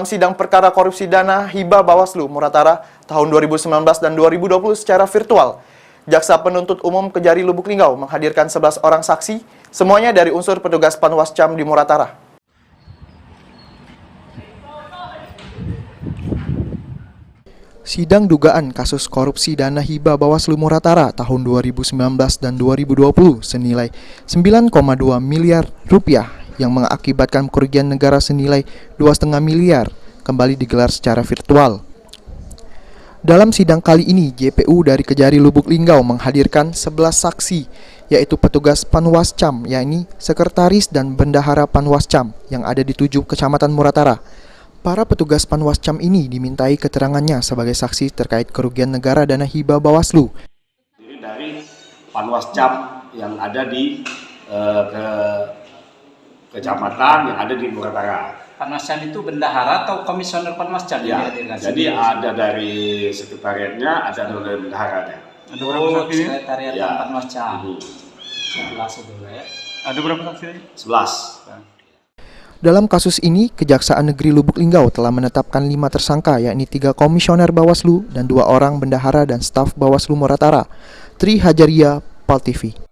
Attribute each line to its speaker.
Speaker 1: sidang perkara korupsi dana hibah Bawaslu Muratara tahun 2019 dan 2020 secara virtual, Jaksa Penuntut Umum Kejari Lubuk Linggau menghadirkan 11 orang saksi, semuanya dari unsur petugas Panwascam di Muratara. Sidang dugaan kasus korupsi dana hibah Bawaslu Muratara tahun 2019 dan 2020 senilai 9,2 miliar rupiah yang mengakibatkan kerugian negara senilai 2,5 miliar kembali digelar secara virtual. Dalam sidang kali ini, JPU dari Kejari Lubuk Linggau menghadirkan 11 saksi, yaitu petugas Panwascam, yakni sekretaris dan bendahara Panwascam yang ada di 7 kecamatan Muratara. Para petugas Panwascam ini dimintai keterangannya sebagai saksi terkait kerugian negara dana hibah Bawaslu.
Speaker 2: Dari Panwascam yang ada di kecamatan yang ada di Muratara.
Speaker 3: Panwascam itu bendahara atau komisioner Panwascam?
Speaker 2: Ya, jadi ada dari sekretariatnya, ada dari bendaharanya.
Speaker 3: Ada berapa saksi? Sekretariat
Speaker 2: ya.
Speaker 3: Panwascam. 11 itu ya.
Speaker 4: Ada berapa saksi?
Speaker 2: 11.
Speaker 1: Dalam kasus ini, Kejaksaan Negeri Lubuk Linggau telah menetapkan 5 tersangka, yakni 3 komisioner Bawaslu dan 2 orang bendahara dan staf Bawaslu Muratara. Tri Hajaria, PAL TV.